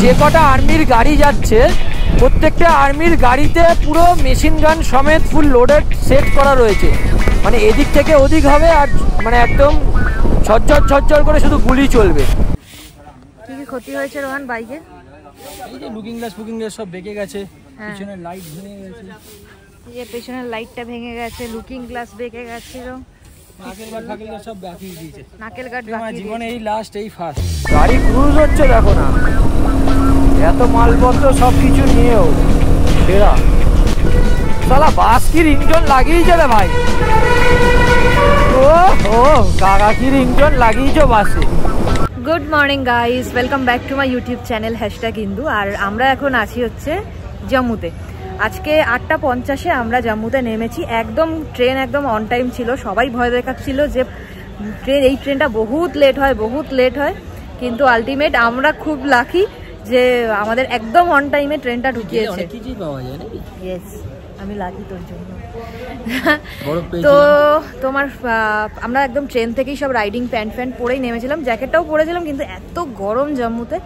যে কটা আর্মির গাড়ি যাচ্ছে প্রত্যেকটা আর্মির গাড়িতে পুরো মেশিন গান সমেত ফুল লোডেড সেট করা রয়েছে। মানে এদিক থেকে ওদিক হবে আর মানে একদম ঝরঝর করে শুধু গুলি চলবে। কি কি ক্ষতি হয়েছে রোহান বাইকের? এই যে লুকিং গ্লাস সব বেঁকে গেছে, পিছনের লাইট ভেঙে গেছে। এই যে পেছনের লাইটটা ভেঙে গেছে, লুকিং গ্লাস বেঁকে গেছিল, নাকেল গার্ড সব বাকি দিয়েছে। নাকেল গার্ড বাকি জীবনে এই লাস্ট এই ফার্স্ট গাড়ি ক্রুজ হচ্ছে, দেখো না এত মালপত্র সব কিছু নিয়েও সেরা। সালা বাসকির ইঞ্জিন লাগিয়েছে রে ভাই। ও কাকাকির ইঞ্জিন লাগিয়েছো বাসে। Good morning guys, welcome back to my YouTube channel #হিন্দু। আর আমরা এখন আছি হচ্ছে জম্মুতে। আজকে 8:50-এ আমরা জম্মুতে নেমেছি। একদম ট্রেন একদম অন টাইম ছিল। সবাই ভয় দেখাচ্ছিল যে এই ট্রেনটা বহুত লেট হয়, কিন্তু আলটিমেট আমরা খুব লাকি যে আমাদের একদম অন টাইমে ট্রেনটা ঢুকিয়েছে। ইয়েস, আমি লাকি তোর জন্য। তো তোমার আমরা একদম ট্রেন থেকেই সব রাইডিং প্যান্ট পরেই নেমেছিলাম, জ্যাকেটটাও পরেছিলাম, কিন্তু এত গরম জম্মুতে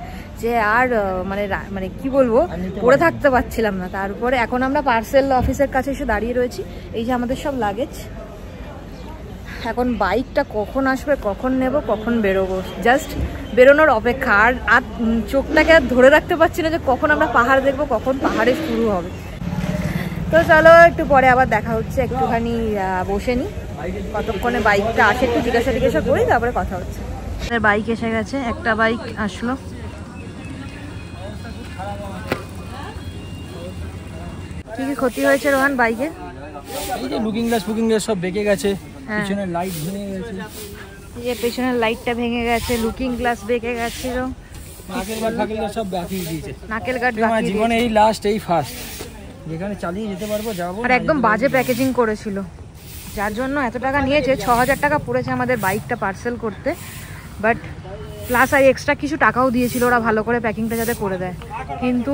যে আর মানে কি বলবো, পরে থাকতে পারছিলাম না। তারপরে এখন আমরা পার্সেল অফিসের কাছে এসে দাঁড়িয়ে রয়েছি। এই যে আমাদের সব লাগেজ। এখন বাইকটা কখন আসবে, কখন নেব, কখন বেরোবো, জাস্ট বেরোনোর অপেক্ষা। আর চোখটাকে আর ধরে রাখতে পারছি না যে কখন আমরা পাহাড় দেখবো, কখন পাহাড়ে শুরু হবে। তো চলো একটু পরে আবার দেখা হচ্ছে, একটুখানি বসে নি, কতক্ষণে বাইকটা আসে একটু জিজ্ঞাসা করি, তারপরে কথা হচ্ছে। বাইক এসে গেছে, একটা বাইক আসলো। কি কি ক্ষতি হয়েছে রোহান বাইকের? এই যে লুকিং গ্লাস সব বেঁকে গেছে, পিছনের লাইট ভেঙে গেছে। এই যে পেছনের লাইটটা ভেঙে গেছে, লুকিং গ্লাস বেঁকে গেছিল, নাকেল গার্ড সব বাকি দিয়েছে। নাকেল গার্ড বাকি। জীবনে এই লাস্ট এই ফার্স্ট যেখানে চালিয়ে যেতে পারবো যাবো। আর একদম বাজে প্যাকেজিং করেছিল, যার জন্য এত টাকা নিয়েছে। 6000 টাকা পড়েছে আমাদের বাইকটা পার্সেল করতে, বাট প্লাস আর এক্সট্রা কিছু টাকাও দিয়েছিল ওরা ভালো করে প্যাকিংটা যাতে করে দেয়, কিন্তু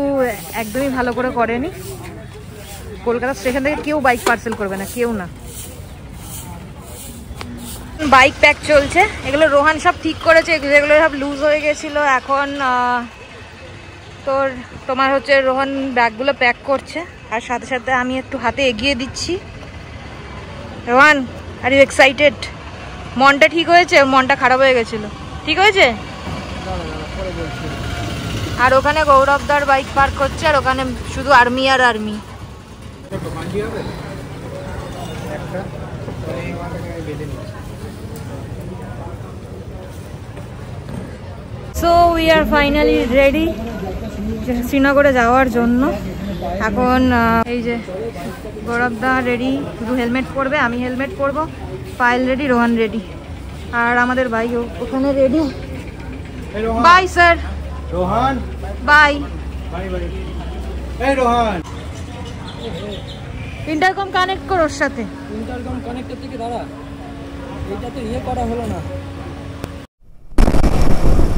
একদমই ভালো করে করেনি। কলকাতা স্টেশন থেকে কেউ বাইক পার্সেল করবে না, কেউ না। বাইক প্যাক চলছে, এগুলো রোহান সব ঠিক করেছে, যেগুলো সব লুজ হয়ে গেছিলো। এখন তোমার হচ্ছে রোহান ব্যাগগুলো প্যাক করছে, আর সাথে সাথে আমি একটু হাতে এগিয়ে দিচ্ছি। Rohan, are you excited? মনটা ঠিক হয়েছে? মনটা খারাপ হয়ে গেছিল, ঠিক হয়েছে? আর ওখানে গৌরবদার বাইক পার্ক করছে, আর ওখানে শুধু আর্মি আর army. So we are finally ready শ্রীনগরে যাওয়ার জন্য। এখন এই যে গৌরবদা রেডি, শুধু হেলমেট পরবে, আমি হেলমেট পরবো। পায়েল রেডি, রোহান রেডি, আর আমাদের ভাই ওখানে ready. Bye sir. Rohan bye. এই রোহান, ইন্টারকম কানেক্ট কর ওর সাথে। ইন্টারকম কানেক্টর থেকে দাঁড়া, এটা তো করা হলো না।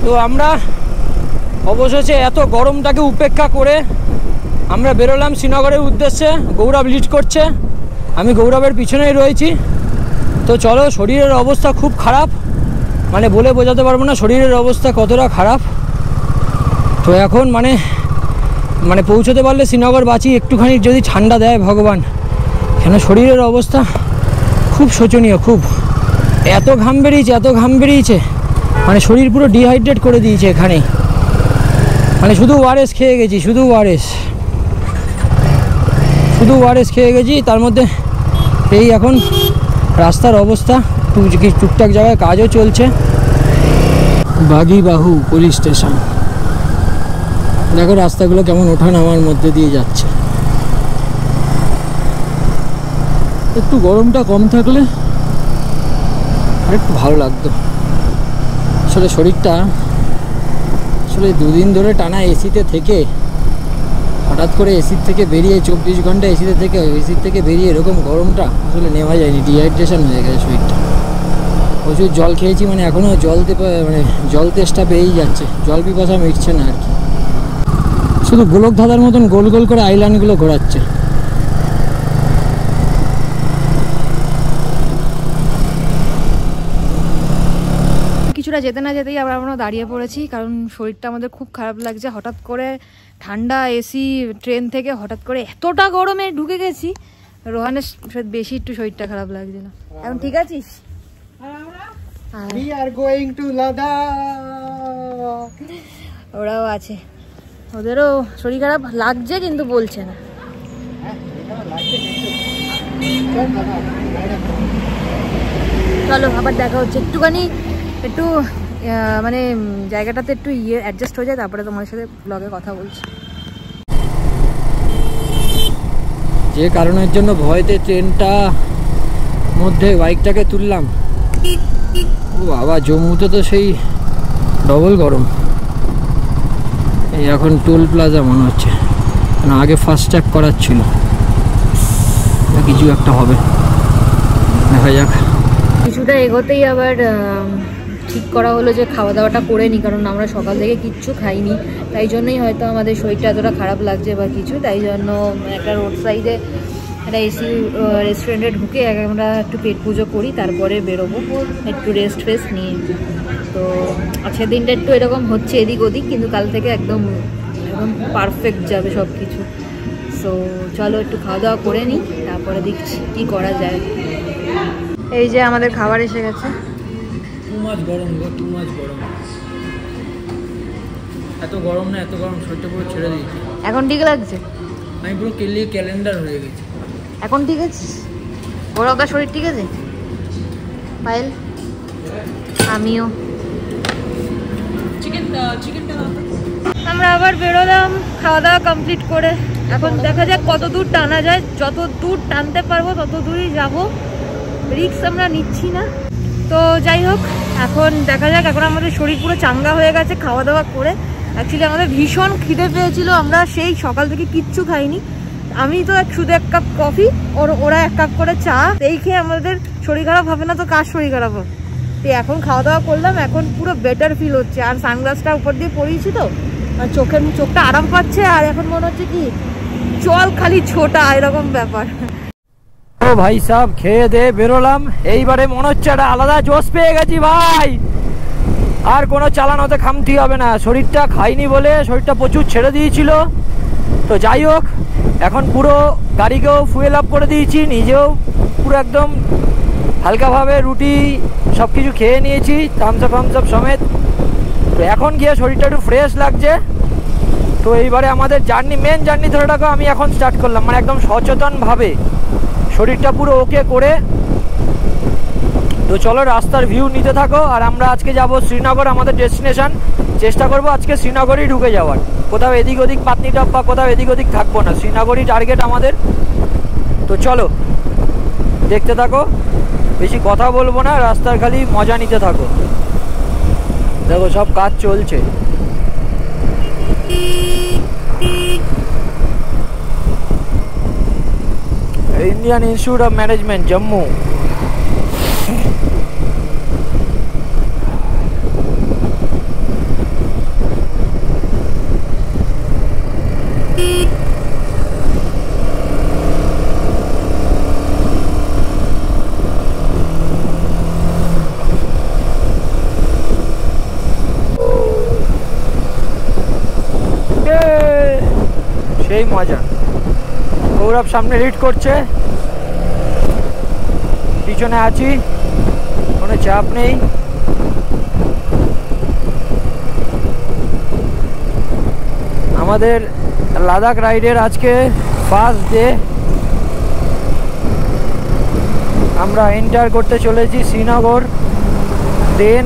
তো আমরা অবশেষে এত গরমটাকে উপেক্ষা করে আমরা বেরোলাম শ্রীনগরের উদ্দেশ্যে। গৌরব লিড করছে, আমি গৌরবের পিছনেই রয়েছি। তো চলো, শরীরের অবস্থা খুব খারাপ, মানে বলে বোঝাতে পারবো না শরীরের অবস্থা কতটা খারাপ। তো এখন মানে পৌঁছতে পারলে শ্রীনগর বাঁচি, একটুখানি যদি ঠান্ডা দেয় ভগবান, কেন শরীরের অবস্থা খুব শোচনীয়। খুব এত ঘাম বেরিয়েছে, মানে শরীর পুরো ডিহাইড্রেট করে দিয়েছে এখানেই। মানে শুধু ওআরএস খেয়ে গেছি, শুধু ওআরএস খেয়ে গেছি। তার মধ্যে এই এখন রাস্তার অবস্থা, টুকটাক জায়গায় কাজও চলছে। বাগিবাহু পুলিশ স্টেশন, দেখো রাস্তাগুলো কেমন ওঠা নামার মধ্যে দিয়ে যাচ্ছে। একটু গরমটা কম থাকলে একটু ভালো লাগতো। আসলে শরীরটা দুদিন ধরে টানা এসিতে থেকে, হঠাৎ করে এসির থেকে বেরিয়ে 24 ঘন্টা এসির থেকে বেরিয়ে এরকম গরমটা আসলে নেওয়া যায়নি। ডিহাইড্রেশন হয়ে গেছে শরীরটা। প্রচুর জল খেয়েছি, মানে এখনও জল তেষ্টা পেয়েই যাচ্ছে, জল পিপাসা মিটছে না আর কি। শুধু গোলক ধাঁধার মতন গোল গোল করে আইল্যান্ডগুলো ঘোরাচ্ছে। আমরা যেতে না যেতেই আমরা দাঁড়িয়ে পড়েছি, কারণ শরীরটা আমাদের খুব খারাপ লাগছে। হঠাৎ করে ঠান্ডা এসি ট্রেন থেকে হঠাৎ করে এতটা গরমে ঢুকে গেছি, রোহানের বেশি একটু শরীরটা খারাপ লাগছিল। এখন ঠিক আছিস? We are going to Ladakh. ওরাও আছে, ওদেরও শরীর খারাপ লাগছে কিন্তু বলছে না। চলো আবার দেখা হচ্ছে, একটু মানে জায়গাটাতে একটু অ্যাডজাস্ট হয়ে যায়, তারপরে তোমার সাথে ব্লগে কথা বলছি। যে কারণের জন্য ভয়তে ট্রেনটা মধ্যে বাইকটাকে তুললাম, ও বাবা জম্মুতে তো সেই ডবল গরম। এই এখন টোল প্লাজা মনে হচ্ছে, না আগে ফাস্ট্যাগ করাচ্ছিল, কিছু একটা হবে, দেখা যাক। কিছুটা এগোতেই আবার ঠিক করা হলো যে খাওয়া দাওয়াটা করে নিই, কারণ আমরা সকাল থেকে কিচ্ছু খাইনি, তাই জন্যই হয়তো আমাদের শরীরটা এতটা খারাপ লাগছে বা কিছু। তাই জন্য একটা রোড সাইডে একটা এসি রেস্টুরেন্টে ঢুকে আমরা একটু পেট পুজো করি, তারপরে বেরোবো একটু রেস্ট ফেস্ট নিয়ে। তো আজকের দিনটা একটু এরকম হচ্ছে এদিক ওদিক, কিন্তু কাল থেকে একদম পারফেক্ট যাবে সব কিছু। সো চলো একটু খাওয়া দাওয়া করে নিই, তারপরে দেখছি কী করা যায়। এই যে আমাদের খাবার এসে গেছে। গরম, এত গরম না, এত গরম শরীরটা পুরো ছেড়ে দিয়েছি। এখন ঠিক লাগছে? আমি পুরো ক্যালেন্ডার হয়ে গেছি। এখন ঠিক আছে? ওরা ওদের শরীর ঠিক আছে? পায়েল? আমিও। আমরা আবার বেরোলাম খাওয়া দাওয়া কমপ্লিট করে। এখন দেখা যাক কত দূর টানা যায়, যত দূর টানতে পারবো তত দূরই যাবো, রিস্ক আমরা নিচ্ছি না। তো যাই হোক, এখন দেখা যাক। এখন আমাদের শরীর পুরো চাঙ্গা হয়ে গেছে খাওয়া দাওয়া করে। অ্যাকচুয়ালি আমাদের ভীষণ খিদে পেয়েছিল, আমরা সেই সকাল থেকে কিচ্ছু খাইনি। আমি তো শুধু 1 কাপ কফি, ওরা 1 কাপ করে চা, এই খেয়ে আমাদের শরীর খারাপ হবে না তো কার শরীর খারাপ হবে? তো এখন খাওয়া দাওয়া করলাম, এখন পুরো বেটার ফিল হচ্ছে। আর সানগ্লাসটা উপর দিয়ে পরিয়েছি তো, আর চোখটা আরাম পাচ্ছে। আর এখন মনে হচ্ছে কি চল খালি ছোটা, এরকম ব্যাপার। ও ভাই সাহেব, খেয়ে দে বেরোলাম, এইবারে মনে হচ্ছে একটা আলাদা জোশ পেয়ে গেছি ভাই। আর কোনো চালানোতে খামতি হবে না, শরীরটা খাইনি বলে শরীরটা প্রচুর ছেড়ে দিয়েছিল। তো যাই হোক, এখন পুরো গাড়িকেও ফুয়েল আপ করে দিয়েছি, নিজেও পুরো একদম হালকাভাবে রুটি সব কিছু খেয়ে নিয়েছি, থামস আপ সমেত। তো এখন গিয়ে শরীরটা একটু ফ্রেশ লাগছে। তো এইবারে আমাদের মেন জার্নি ধরে রাখো, আমি এখন স্টার্ট করলাম, মানে একদম সচেতনভাবে শরীরটা পুরো ওকে করে। তো চলো রাস্তার ভিউ নিতে থাকো। আর আমরা আজকে যাব শ্রীনগর, আমাদের ডেস্টিনেশন। চেষ্টা করব আজকে শ্রীনগরই ঢুকে যাওয়ার, কোথাও এদিক ওদিক পাতনিটপ বা কোথাও এদিক ওদিক থাকবো না, শ্রীনগরই টার্গেট আমাদের। তো চলো দেখতে থাকো, বেশি কথা বলবো না, রাস্তার খালি মজা নিতে থাকো। দেখো সব কাজ চলছে। Indian institute of management Jammu. সেই মজা। গৌরব সামনে লিড করছে, পিছনে আছি, কোনো চাপ নেই। আমাদের লাদাখ রাইডের আজকে ফার্স্ট ডে। আমরা এন্টার করতে চলেছি শ্রীনগর। দেন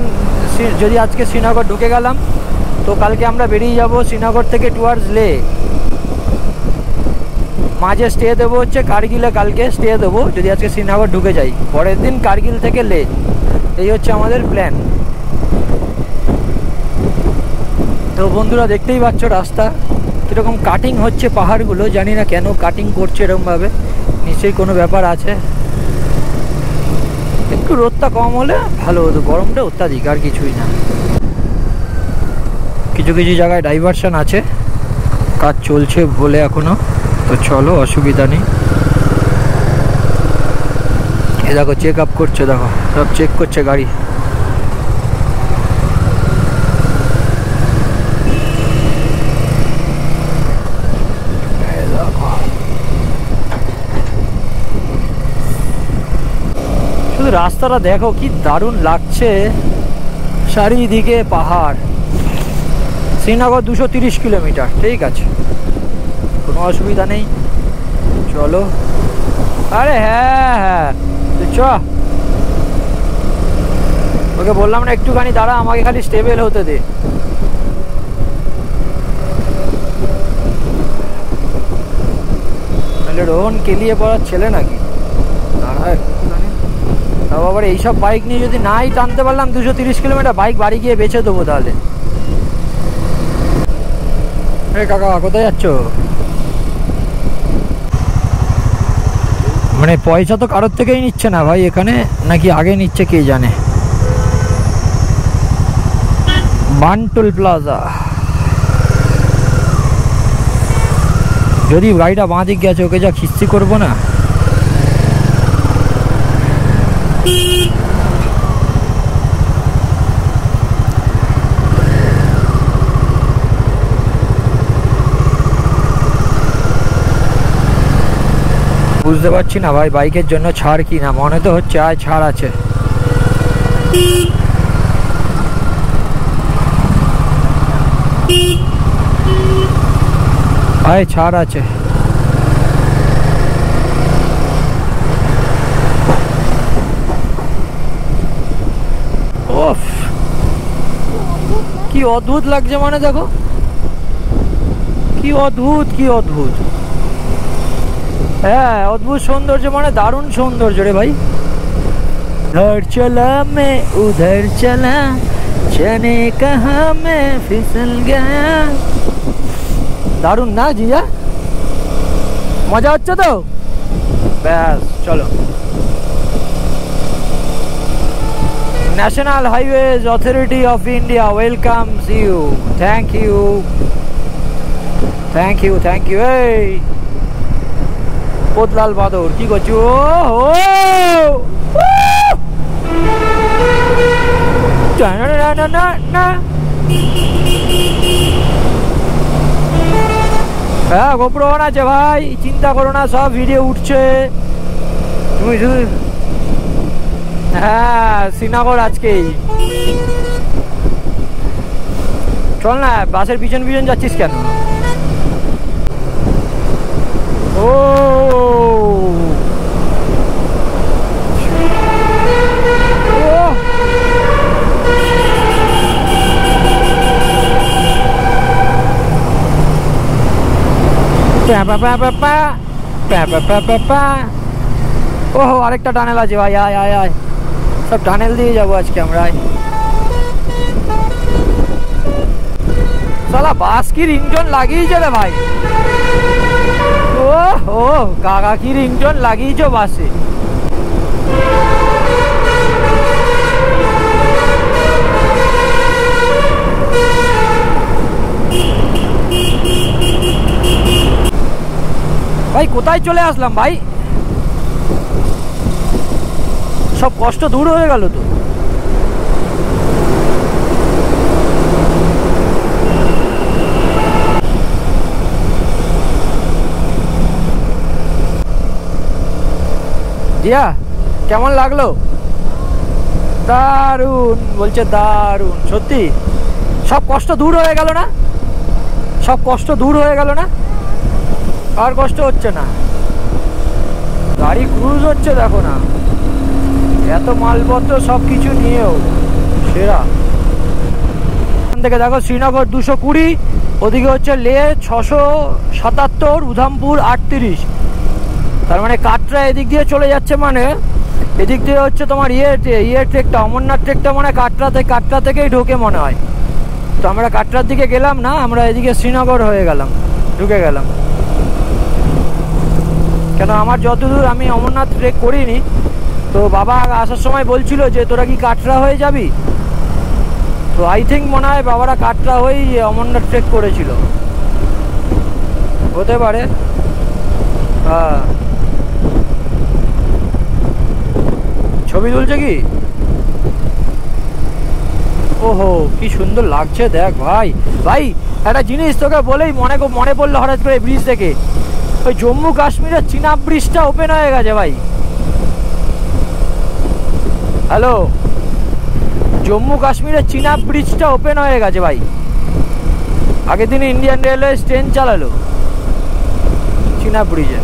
যদি আজকে শ্রীনগর ঢুকে গেলাম, তো কালকে আমরা বেরিয়ে যাব শ্রীনগর থেকে টুয়ার্ডস লে। মাঝে স্টে দেবো হচ্ছে কার্গিলে, কালকে স্টে দেবো যদি আজকে শ্রীনগর ঢুকে যাই, পরের দিন কার্গিল থেকে লে। এই হচ্ছে আমাদের প্ল্যান। তো বন্ধুরা দেখতেই পাচ্ছ রাস্তা কীরকম কাটিং হচ্ছে, পাহাড়গুলো জানি না কেন কাটিং করছে এরকমভাবে, নিশ্চয়ই কোনো ব্যাপার আছে। একটু রোদটা কম হলে ভালো হতো, গরমটা অত্যাধিক, আর কিছুই না। কিছু কিছু জায়গায় ডাইভারশন আছে, কাজ চলছে বলে এখনো। তো চলো, অসুবিধা নেই। এ দেখো চেক আপ করছে, দেখো সব চেক করছে গাড়ি। রাস্তাটা দেখো কি দারুণ লাগছে, চারিদিকে পাহাড়। শ্রীনগর 230 কিলোমিটার, ঠিক আছে, কোনো অসুবিধা নেই, চলো। আরে হ্যাঁ হ্যাঁ চ, ওকে বললাম না একটুখানি দাঁড়া, আমাকে খালি স্টেবল হতে দে। রোহন কেলিয়ে পড়ার ছেলে নাকি, দাঁড়া একটুখানি। তাও আবার এইসব বাইক নিয়ে যদি নাই টানতে পারলাম 230 কিলোমিটার, বাইক বাড়ি গিয়ে বেচে দেবো তাহলে। কাকা কোথায় যাচ্ছ? মানে পয়সা তো কারোর থেকেই নিচ্ছে না ভাই এখানে, নাকি আগে নিচ্ছে কে জানে। বানটুল প্লাজা, যদি গাড়িটা বাঁ দিক গেছে ওকে যা খিস্তি করবো না। বুঝতে পারছি না ভাই বাইকের জন্য ছাড় কি না, মনে তো হচ্ছে আয় ছাড় আছে। আয় ছাড় আছে। ওফ কি অদ্ভুত লাগছে, মানে দেখো কি অদ্ভুত, কি অদ্ভুত। হ্যাঁ অদ্ভুত সৌন্দর্য, মানে দারুণ সৌন্দর্য রে ভাই। उधर चला मैं उधर चला, जाने कहाँ मैं फिसल गया। দারুণ না জিয়া, মজা হচ্ছে তো? ব্যাস চলো। National Highways Authority of India welcomes you. Thank you, thank you, thank you. এই পোতলাল বাদর কি করছো? হ্যাঁ গোপ্রো অন আছে ভাই, চিন্তা করো না, সব ভিডিও উঠছে। তুমি শুধু হ্যাঁ শ্রীনগর আজকেই চল না, বাসের পিছন পিছন যাচ্ছিস কেন? ও ওহো আরেকটা টানেল আছে ভাই, আয় আয় আয়, সব টানেল দিয়ে যাবো আজকে আমরা। সালা বাস কি রিংটোন লাগিয়েছে রে ভাই। ও ও কাকা কি রিংটোন লাগিয়েছো বাসে। ভাই কোথায় চলে আসলাম ভাই, সব কষ্ট দূর হয়ে গেল তো। জিয়া কেমন লাগলো? দারুণ বলছে, দারুণ সত্যি, সব কষ্ট দূর হয়ে গেল না, সব কষ্ট দূর হয়ে গেল না, আর কষ্ট হচ্ছে না, গাড়ি ক্রুজ হচ্ছে দেখো না, এত মালপত্র সব কিছু নিয়েও সেরা। এখান থেকে দেখো শ্রীনগর 220, ওদিকে হচ্ছে লেহ 677, উধামপুর 38, তার মানে কাটরা এদিক দিয়ে চলে যাচ্ছে, মানে এদিক দিয়ে হচ্ছে তোমার ইয়ে ট্রেকটা, অমরনাথ ট্রেকটা মানে কাটরা থেকেই ঢোকে মনে হয়। তো আমরা কাটরার দিকে গেলাম না, আমরা এদিকে শ্রীনগর হয়ে গেলাম, ঢুকে গেলাম। কেন আমার যতদূর, আমি অমরনাথ ট্রেক করিনি, তো বাবা আসার সময় বলছিল যে তোরা কি কাটরা হয়ে যাবি, তো আই থিঙ্ক মনে হয় বাবারা কাটরা হয়েই অমরনাথ ট্রেক করেছিল, হতে পারে। হ্যাঁ ছবি তুলছে কি? ওহো কি সুন্দর লাগছে দেখ ভাই। ভাই একটা জিনিস তোকে বলেই মনে পড়লো হঠাৎ করে ব্রিজ থেকে, ওই জম্মু কাশ্মীরের চিনাব ব্রিজটা ওপেন হয়ে গেছে ভাই। হ্যালো, জম্মু কাশ্মীরের চিনাব ব্রিজটা ওপেন হয়ে গেছে ভাই। আগের দিন ইন্ডিয়ান রেলওয়ে ট্রেন চালালো চিনাব ব্রিজে।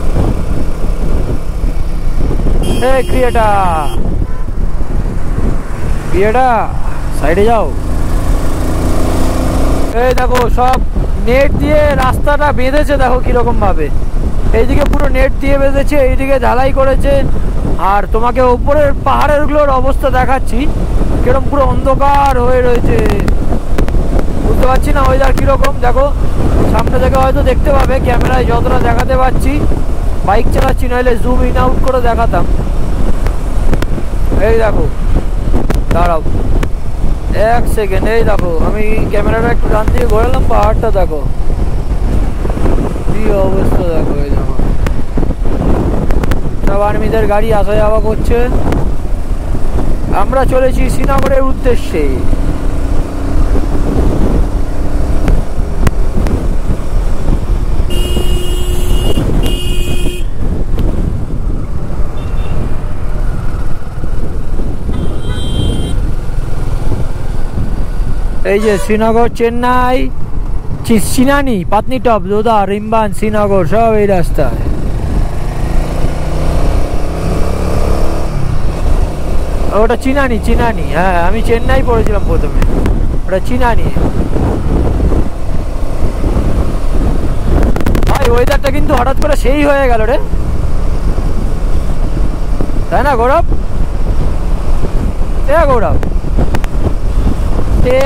এই ক্রিয়েটা সাইডে যাও। এই দেখো সব নেট দিয়ে রাস্তাটা বেঁধেছে, দেখো কিরকম ভাবে। এইদিকে পুরো নেট দিয়ে বেঁধেছে, এইদিকে ঢালাই করেছে। আর তোমাকে উপরের পাহাড়ের গুলোর অবস্থা দেখাচ্ছি, কিরকম পুরো অন্ধকার হয়ে রয়েছে। বুঝতে পারছি না ওয়েদার কিরকম। দেখো সামনে থেকে হয়তো দেখতে পাবে, ক্যামেরায় যতটা দেখাতে পারছি। বাইক চালাচ্ছি, নইলে জুম ইন আউট করে দেখাতাম। এই দেখো, দাঁড়াও এক সেকেন্ড। এই দেখো আমি ক্যামেরাটা একটু ডান দিকে ঘোরালাম, পাহাড়টা দেখো কি অবস্থা। দেখো এই দেখো সব আর্মিদের গাড়ি আসা যাওয়া করছে। আমরা চলেছি শ্রীনগরের উদ্দেশ্যে। এই যে শ্রীনগর, চেন্নাই, চিনানি, পাতনিটপ, দোদা, রিম্বান, শ্রীনগর সব এই রাস্তায়। ওটা চিনানি। হ্যাঁ আমি চেন্নাই পড়েছিলাম প্রথমে, ওটা চিনানি। ভাই ওয়েদারটা কিন্তু হঠাৎ করে সেই হয়ে গেল রে, তাই না গৌরব? গৌরব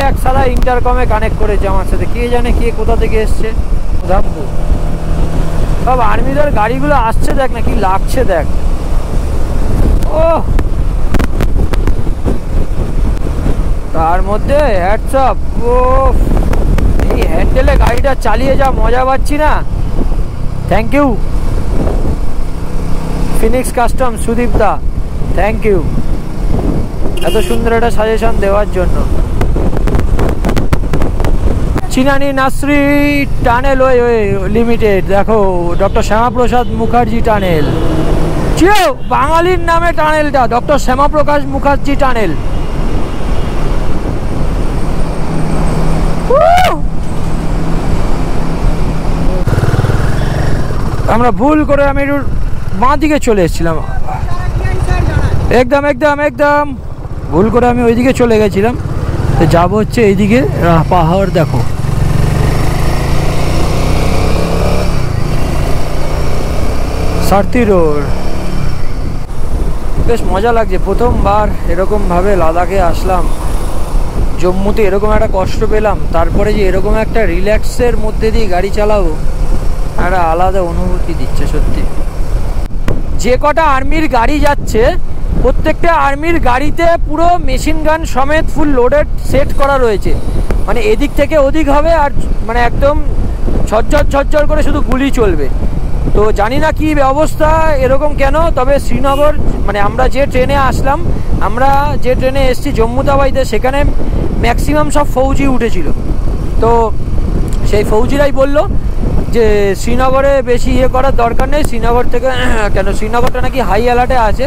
এক সালা ইন্টারকমে কানেক্ট করেছে আমার সাথে, কে জানে কে কোথা থেকে এসছে। সব আর্মিদের গাড়িগুলো আসছে, দেখ না কি লাগছে দেখ। ও তার মধ্যে হ্যাটসঅ্যাপ। ও এই হ্যান্ডেলে গাড়িটা চালিয়ে যা মজা পাচ্ছি না। Thank you Phoenix custom Sudip da, thank you এত সুন্দর একটা সাজেশন দেওয়ার জন্য। Chenani Nashri tunnel way limited, দেখো ডক্টর শ্যামাপ্রসাদ মুখার্জি টানেল। চিও বাঙালির নামে টানেলটা, ডক্টর শ্যামাপ্রকাশ মুখার্জি টানেল। আমরা ভুল করে আমি বাঁ দিকে চলে এসেছিলাম, একদম ভুল করে আমি ওইদিকে চলে গেছিলাম। তো যাবো হচ্ছে এইদিকে, পাহাড় দেখো। সারথি রোড বেশ মজা লাগছে। প্রথমবার এরকম ভাবে লাদাখে আসলাম, জম্মুতে এরকম একটা কষ্ট পেলাম, তারপরে যে এরকম একটা রিল্যাক্সের মধ্যে দিয়ে গাড়ি চালাবো, একটা আলাদা অনুভূতি দিচ্ছে সত্যি। যে কটা আর্মির গাড়ি যাচ্ছে, প্রত্যেকটা আর্মির গাড়িতে পুরো মেশিন গান সমেত ফুল লোডেড সেট করা রয়েছে। মানে এদিক থেকে ওদিক হবে, আর মানে একদম ঝরঝর করে শুধু গুলি চলবে। তো জানি না কি অবস্থা এরকম কেন। তবে শ্রীনগর মানে আমরা যে ট্রেনে আসলাম, আমরা যে ট্রেনে এসেছি জম্মু তাওয়াইতে, সেখানে ম্যাক্সিমাম সব ফৌজি উঠেছিল। তো সেই ফৌজিরাই বলল যে শ্রীনগরে বেশি ইয়ে করার দরকার নেই, শ্রীনগর থেকে কেন শ্রীনগরটা নাকি হাই অ্যালার্টে আছে।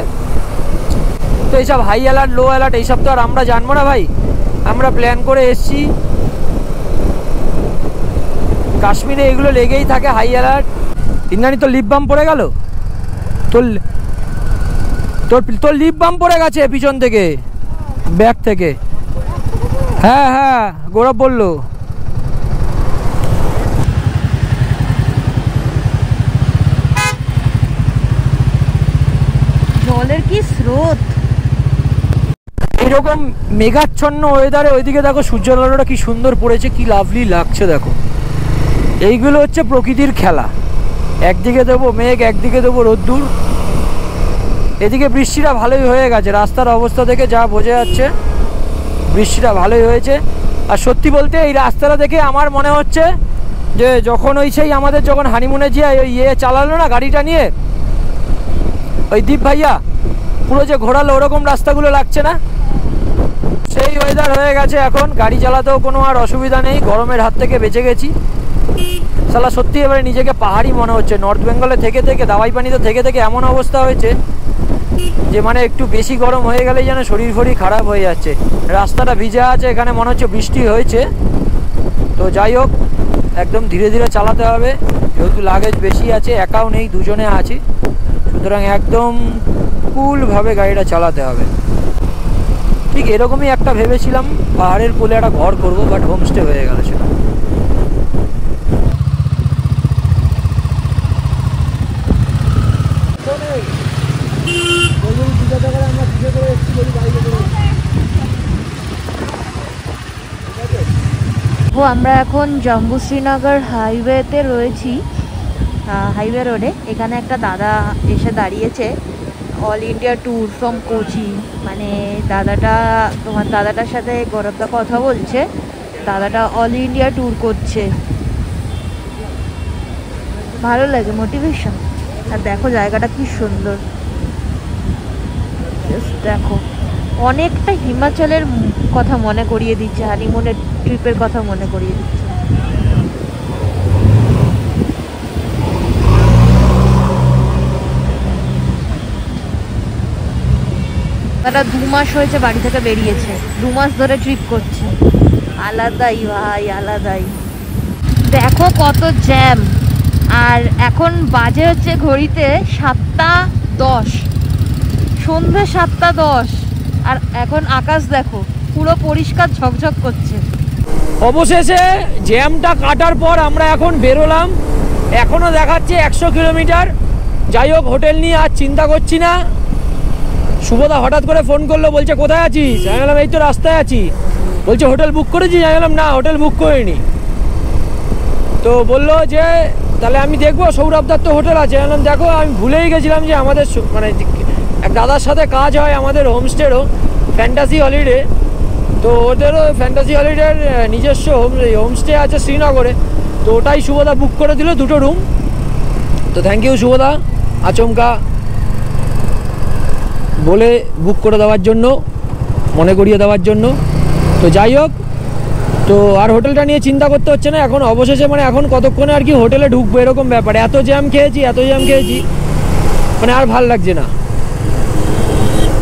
তো এইসব হাই অ্যালার্ট লো অ্যালার্ট এইসব তো আর আমরা জানবো না ভাই। আমরা প্ল্যান করে এসছি, কাশ্মীরে এগুলো লেগেই থাকে হাই অ্যালার্ট। ইন্দ্রাণী তোর লিপ বাম পড়ে গেল, তোর লিপ বাম পড়ে গেছে পিছন থেকে, ব্যাক থেকে। হ্যাঁ গৌরব বললো। জলের কি স্রোত, এরকম মেঘাচ্ছন্ন ওয়েদারে ওইদিকে দেখো সূর্যের আলোটা কি সুন্দর পড়েছে, কি লাভলি লাগছে দেখো। এইগুলো হচ্ছে প্রকৃতির খেলা, একদিকে দেবো মেঘ, একদিকে দেবো রোদ্দুর। এদিকে বৃষ্টিটা ভালোই হয়ে গেছে, রাস্তার অবস্থা দেখে যা বোঝা যাচ্ছে বৃষ্টিটা ভালোই হয়েছে। আর সত্যি বলতে এই রাস্তাটা দেখে আমার মনে হচ্ছে যে যখন ওই সেই আমাদের যখন হানিমুনে যে ওই চালালো না গাড়িটা নিয়ে ওই দীপ ভাইয়া, পুরো যে ঘোরালো ওরকম রাস্তাগুলো লাগছে না? সেই ওয়েদার হয়ে গেছে এখন, গাড়ি চালাতেও কোনো আর অসুবিধা নেই, গরমের হাত থেকে বেঁচে গেছি। শালা সত্যি এবারে নিজেকে পাহাড়ি মনে হচ্ছে। নর্থ বেঙ্গলে থেকে দাওয়াই পানিতে থেকে এমন অবস্থা হয়েছে যে মানে একটু বেশি গরম হয়ে গেলে যেন শরীর ফরীর খারাপ হয়ে যাচ্ছে। রাস্তাটা ভিজে আছে, এখানে মনে হচ্ছে বৃষ্টি হয়েছে। তো যাই হোক, একদম ধীরে ধীরে চালাতে হবে, যেহেতু লাগেজ বেশি আছে, একাও নেই, দুজনে আছি, সুতরাং একদম কুলভাবে গাড়িটা চালাতে হবে। ঠিক এরকমই একটা ভেবেছিলাম, পাহাড়ের কোলে একটা ঘর করবো, বাট হোমস্টে হয়ে গেল সেটা। আমরা এখন জম্মু শ্রীনগর হাইওয়েতে রয়েছি, হাইওয়ে রোডে। এখানে একটা দাদা এসে দাঁড়িয়েছে, all India tour from Kochi. মানে তোমার দাদাটার সাথে গৌরবদা কথা বলছে, দাদাটা অল ইন্ডিয়া ট্যুর করছে। ভালো লাগে, মোটিভেশন। আর দেখো জায়গাটা কি সুন্দর, দেখো অনেকটা হিমাচলের কথা মনে করিয়ে দিচ্ছে, হানিমুনের ট্রিপের কথা মনে করিয়ে দিচ্ছে। তারা 2 মাস হয়েছে বাড়ি থেকে বেরিয়েছে, 2 মাস ধরে ট্রিপ করছে। আলাদাই ভাই, আলাদাই। দেখো কত জ্যাম। আর এখন বাজে হচ্ছে ঘড়িতে 7:10, সন্ধ্যে 7:10। আর এখন আকাশ দেখো পুরো পরিষ্কার ঝকঝক করছে। অবশেষে জ্যামটা কাটার পর আমরা এখন বেরোলাম। এখনও দেখাচ্ছে 100 কিলোমিটার। যাই হোক, হোটেল নিয়ে আর চিন্তা করছি না। শুভদা হঠাৎ করে ফোন করলো, বলছে কোথায় আছিস? আমি বললাম এই তো রাস্তায় আছি। বলছে হোটেল বুক করেছিস? আমি বললাম না, হোটেল বুক করিনি। তো বললো যে তাহলে আমি দেখবো, সৌরভদার তো হোটেল আছে। আমি বললাম দেখো, আমি ভুলেই গেছিলাম যে আমাদের মানে এক দাদার সাথে কাজ হয় আমাদের হোমস্টেরও, ফ্যান্টাসি হলিডে। তো ওদেরও ফ্যান্টাসি হলিডের নিজস্ব হোমস্টে আছে শ্রীনগরে। তো ওটাই শুভদা বুক করে দিল, 2টো রুম। তো থ্যাংক ইউ শুভদা, আচমকা বলে বুক করে দেওয়ার জন্য, মনে করিয়ে দেওয়ার জন্য। তো যাই হোক, তো আর হোটেলটা নিয়ে চিন্তা করতে হচ্ছে না এখন। অবশেষে মানে এখন কতক্ষণে আর কি হোটেলে ঢুকবো, এরকম ব্যাপার। এত জ্যাম খেয়েছি, মানে আর ভাল লাগছে না।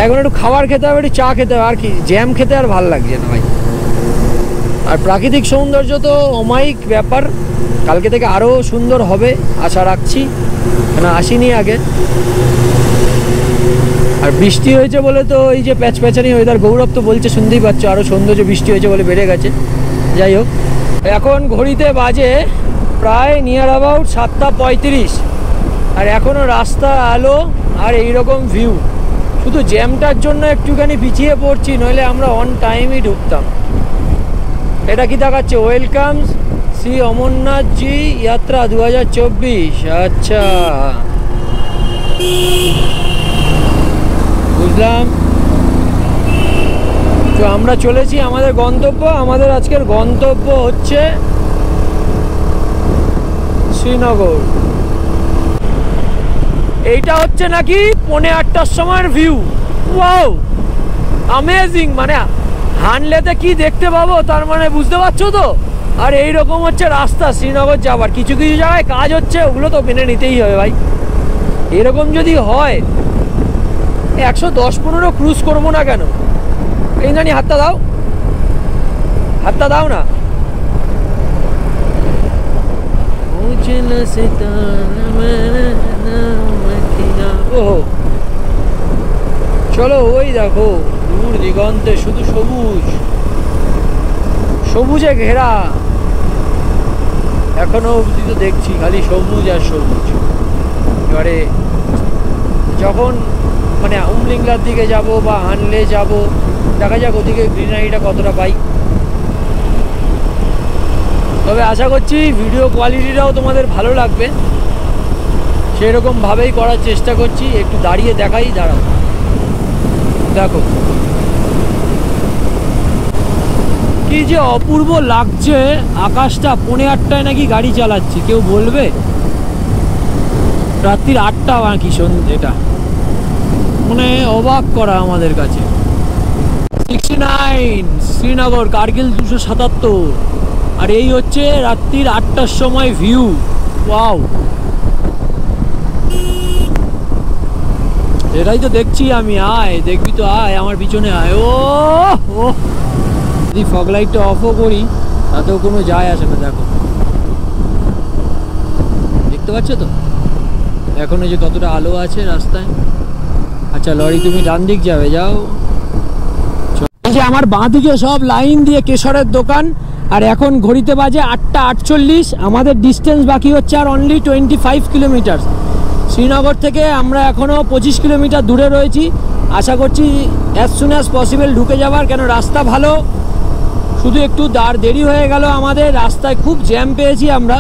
এখন একটু খাবার খেতে হবে, একটু চা খেতে হবে, আর কি জ্যাম খেতে আর ভাল লাগছে না ভাই। আর প্রাকৃতিক সৌন্দর্য তো অমায়িক ব্যাপার, কালকে থেকে আরও সুন্দর হবে আশা রাখছি, কেন আসিনি আগে। আর বৃষ্টি হয়েছে বলে তো এই যে প্যাচপ্যাচানি ওয়েদার, গৌরব তো বলছে শুনতেই পাচ্ছ, আরও সৌন্দর্য বৃষ্টি হয়েছে বলে বেড়ে গেছে। যাই হোক, এখন ঘড়িতে বাজে প্রায় নিয়ার অ্যাবাউট 7:35, আর এখনও রাস্তা আলো আর এইরকম ভিউ। শুধু জ্যামটার জন্য একটুখানি পিছিয়ে পড়ছি, নইলে আমরা অন টাইমই ঢুকতাম। এটা কি দেখাচ্ছে? ওয়েলকাম শ্রী অমরনাথজি যাত্রা 2024। আচ্ছা, বুঝলাম। তো আমরা চলেছি আমাদের গন্তব্য। আমাদের আজকের গন্তব্য হচ্ছে শ্রীনগর। এইটা হচ্ছে নাকি 8:30টার সময়ের ভিউ। Wow, amazing. মানে হানলেতে কি দেখতে পাবো তার মানে বুঝতে পারছো তো। আর এইরকম হচ্ছে রাস্তা শ্রীনগর যাবার। কিছু কিছু জায়গায় কাজ হচ্ছে, ওগুলো তো মেনে নিতেই হবে ভাই। এরকম যদি হয় 110-15 ক্রুজ করবো না কেন? এই জানি, হাতটা দাও, হাতটা দাও না। ওহো, চলো। ওই দেখো দূর দিগন্তে শুধু সবুজ, সবুজে ঘেরা। এখনো অবধি তো দেখছি খালি সবুজ আর সবুজ। এবারে যখন মানে উমলিংলার দিকে যাব বা হানলে যাব, দেখা যাক ওদিকে গ্রিনারিটা কতটা পাই। তবে আশা করছি ভিডিও কোয়ালিটিটাও তোমাদের ভালো লাগবে, সেরকমভাবেই করার চেষ্টা করছি। একটু দাঁড়িয়ে দেখাই, দাঁড়াও। দেখো কি যে অপূর্ব লাগছে আকাশটা। 8:30টায় নাকি গাড়ি চালাচ্ছি, কেউ বলবে? রাত্রির 8টা নাকি এটা, মানে অবাক করা আমাদের কাছে। 69 শ্রীনগর, কার্গিল 277। আর এই হচ্ছে রাত্রির 8টার সময় ভিউ। ওয়াও, এটাই তো দেখছি আমি। আয় দেখবি তো, আয় আমার পিছনে আয়। ও ও যদি ফগ লাইটটা অফও করি তাতেও কোনো যায় আসে না। দেখো, দেখতে পাচ্ছ তো এখন এই যে কতটা আলো আছে রাস্তায়। আচ্ছা লরি তুমি ডান দিক যাবে, যাও। যে আমার বাঁ দিকে সব লাইন দিয়ে কেশরের দোকান, আর এখন ঘড়িতে বাজে 8টা 48। আমাদের ডিস্টেন্স বাকি হচ্ছে আর অনলি 25 কিলোমিটার। শ্রীনগর থেকে আমরা এখনও 25 কিলোমিটার দূরে রয়েছি। আশা করছি অ্যাজ সুন অ্যাজ পসিবল ঢুকে যাওয়ার, কেন রাস্তা ভালো, শুধু একটু দেরি হয়ে গেল আমাদের। রাস্তায় খুব জ্যাম পেয়েছি আমরা,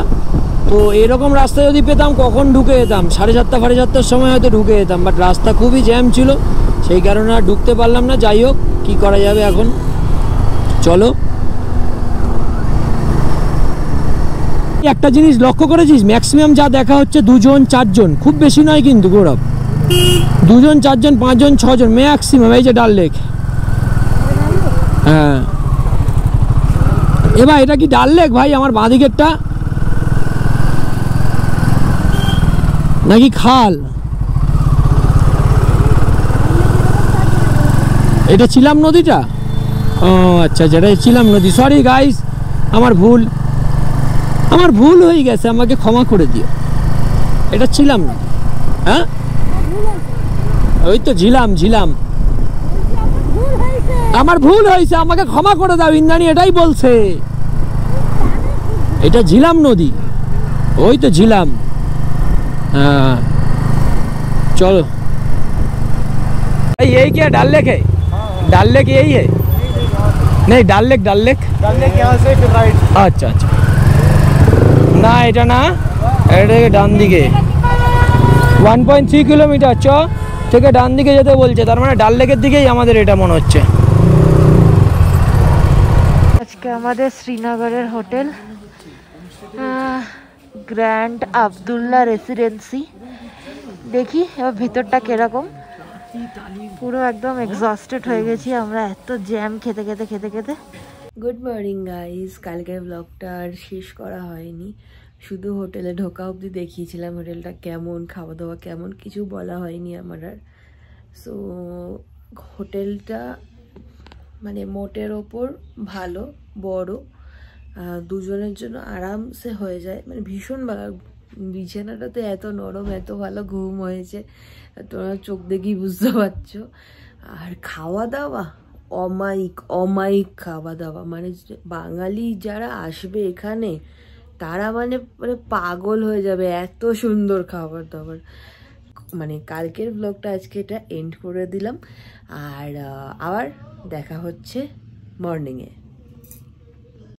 তো এরকম রাস্তা যদি পেতাম কখন ঢুকে যেতাম, 7:30 7:30 সময় হয়তো ঢুকে যেতাম, বাট রাস্তা খুবই জ্যাম ছিল, সেই কারণে আর ঢুকতে পারলাম না। যাই হোক, কী করা যাবে এখন, চলো। একটা জিনিস লক্ষ্য করেছিস, ম্যাক্সিমাম যা দেখা হচ্ছে 2 জন 4 জন, খুব বেশি নয় কিন্তু গৌরব, 2 জন 4 জন 5 জন 6 জন ম্যাক্সিমাম। এই যে ডাল লেক, হ্যাঁ এবার এটা কি ডাল লেক ভাই আমার বাঁ দিকেরটা, নাকি খাল? এটা চিলাম নদীটা? ও আচ্ছা, যেটা চিলাম নদী। সরি গাইস, আমার ভুল হয়ে গেছে, আমাকে ক্ষমা করে দিও। এটা ছিলাম না, হ্যাঁ ওই তো ঝিলাম। আমার ভুল হয়েছে, আমাকে ক্ষমা করে দাও ইন্দ্রাণী, এটাই বলছে। এটা ঝিলাম নদী, ওই তো ঝিলাম। हाँ चलो। यही क्या डाल लेक है? डाल लेक यही है? नहीं डाल लेक यहाँ से फिर राइट। अच्छा अच्छा, ना এটা না, এটা ডান দিকে 1.3 কিলোমিটার থেকে ডান দিকে যেতে বলছে, তার মানে ডাল লেকের দিকেই আমাদের এটা মনে হচ্ছে। আজকে আমাদের শ্রীনগরের হোটেল গ্র্যান্ড আবদুল্লা রেসিডেন্সি। দেখি এবার ভেতরটা কিরকম। পুরো একদম এক্সস্টেড হয়ে গেছি আমরা, এত জ্যাম খেতে খেতে। গুড মর্নিং গাইস, কালকের ব্লগটা আর শেষ করা হয়নি, শুধু হোটেলে ঢোকা অবধি দেখিয়েছিলাম হোটেলটা কেমন, খাওয়া দাওয়া কেমন, কিছু বলা হয়নি আমার আর। সো হোটেলটা মানে মোটের ওপর ভালো, বড়, 2 জনের জন্য আরামসে হয়ে যায়, মানে ভীষণ ভালো। বিছানাটাতে এত নরম, এত ভালো ঘুম হয়েছে, তোমরা চোখ দেখেই বুঝতে পারছো। আর খাওয়া দাওয়া অমায়িক খাওয়া দাওয়া, মানে বাঙালি যারা আসবে এখানে তারা মানে পাগল হয়ে যাবে, এত সুন্দর খাবার দাবার। মানে কালকের ব্লগটা আজকে এটা এন্ড করে দিলাম, আর আবার দেখা হচ্ছে মর্নিংয়ে।